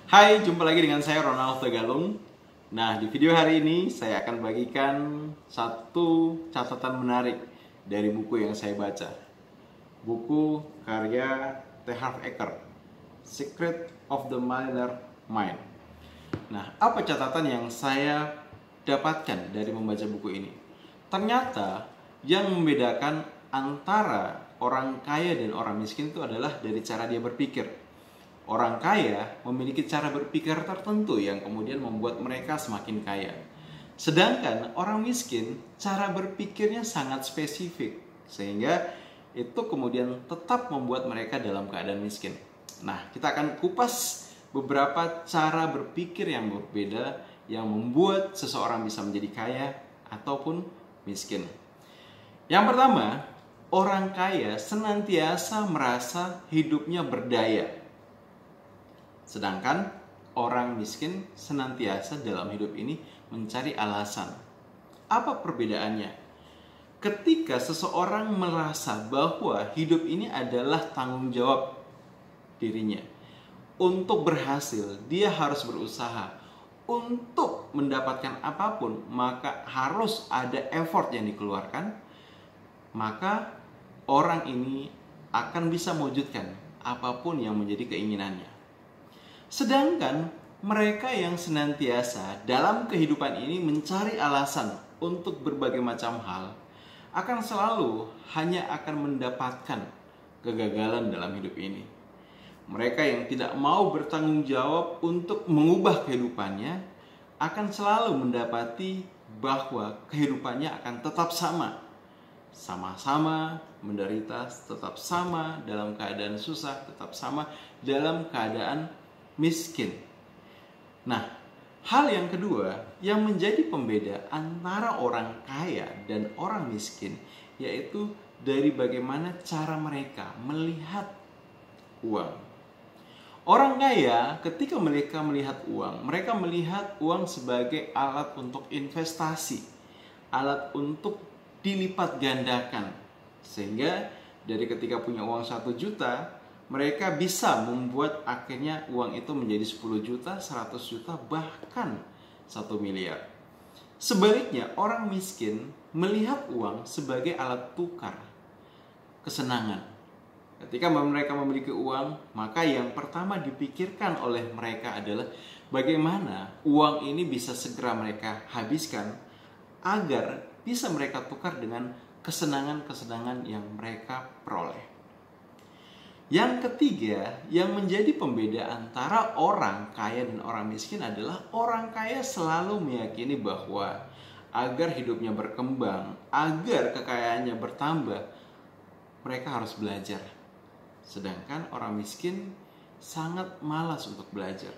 Hai, jumpa lagi dengan saya Ronald Tegalung. Nah, di video hari ini saya akan bagikan satu catatan menarik dari buku yang saya baca. Buku karya T. Harv Eker, Secret of the Millionaire Mind. Nah, apa catatan yang saya dapatkan dari membaca buku ini? Ternyata yang membedakan antara orang kaya dan orang miskin itu adalah dari cara dia berpikir. Orang kaya memiliki cara berpikir tertentu yang kemudian membuat mereka semakin kaya. Sedangkan orang miskin, cara berpikirnya sangat spesifik, sehingga itu kemudian tetap membuat mereka dalam keadaan miskin. Nah, kita akan kupas beberapa cara berpikir yang berbeda yang membuat seseorang bisa menjadi kaya ataupun miskin. Yang pertama, orang kaya senantiasa merasa hidupnya berdaya. Sedangkan orang miskin senantiasa dalam hidup ini mencari alasan. Apa perbedaannya? Ketika seseorang merasa bahwa hidup ini adalah tanggung jawab dirinya, untuk berhasil dia harus berusaha. Untuk mendapatkan apapun maka harus ada effort yang dikeluarkan. Maka orang ini akan bisa mewujudkan apapun yang menjadi keinginannya. Sedangkan mereka yang senantiasa dalam kehidupan ini mencari alasan untuk berbagai macam hal akan selalu hanya akan mendapatkan kegagalan dalam hidup ini. Mereka yang tidak mau bertanggung jawab untuk mengubah kehidupannya akan selalu mendapati bahwa kehidupannya akan tetap sama. Sama-sama menderita, tetap sama dalam keadaan susah, tetap sama dalam keadaan miskin. Nah, hal yang kedua yang menjadi pembeda antara orang kaya dan orang miskin yaitu dari bagaimana cara mereka melihat uang. Orang kaya ketika mereka melihat uang, mereka melihat uang sebagai alat untuk investasi, alat untuk dilipat gandakan. Sehingga dari ketika punya uang 1 juta, mereka bisa membuat akhirnya uang itu menjadi 10 juta, 100 juta, bahkan 1 miliar. Sebaliknya, orang miskin melihat uang sebagai alat tukar kesenangan. Ketika mereka memiliki uang, maka yang pertama dipikirkan oleh mereka adalah bagaimana uang ini bisa segera mereka habiskan agar bisa mereka tukar dengan kesenangan-kesenangan yang mereka peroleh. Yang ketiga, yang menjadi pembeda antara orang kaya dan orang miskin adalah orang kaya selalu meyakini bahwa agar hidupnya berkembang, agar kekayaannya bertambah, mereka harus belajar. Sedangkan orang miskin sangat malas untuk belajar.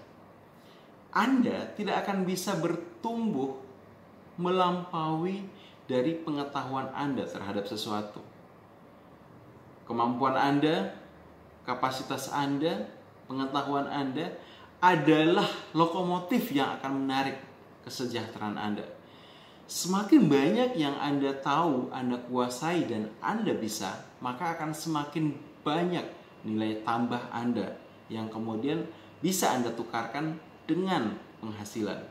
Anda tidak akan bisa bertumbuh melampaui dari pengetahuan Anda terhadap sesuatu. Kemampuan Anda, kapasitas Anda, pengetahuan Anda adalah lokomotif yang akan menarik kesejahteraan Anda. Semakin banyak yang Anda tahu, Anda kuasai, dan Anda bisa, maka akan semakin banyak nilai tambah Anda yang kemudian bisa Anda tukarkan dengan penghasilan.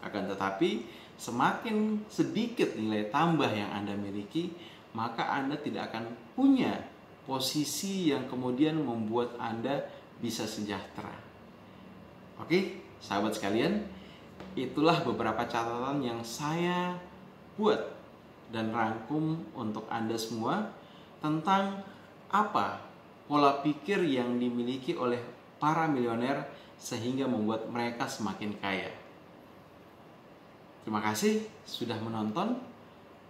Akan tetapi, semakin sedikit nilai tambah yang Anda miliki, maka Anda tidak akan punya posisi yang kemudian membuat Anda bisa sejahtera. Oke, sahabat sekalian, itulah beberapa catatan yang saya buat dan rangkum untuk Anda semua tentang apa pola pikir yang dimiliki oleh para milioner sehingga membuat mereka semakin kaya. Terima kasih sudah menonton.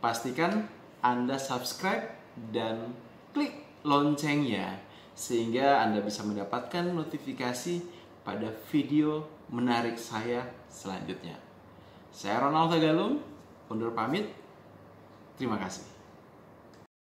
Pastikan Anda subscribe dan klik loncengnya sehingga Anda bisa mendapatkan notifikasi pada video menarik saya selanjutnya. Saya Ronald Tegalung, undur pamit. Terima kasih.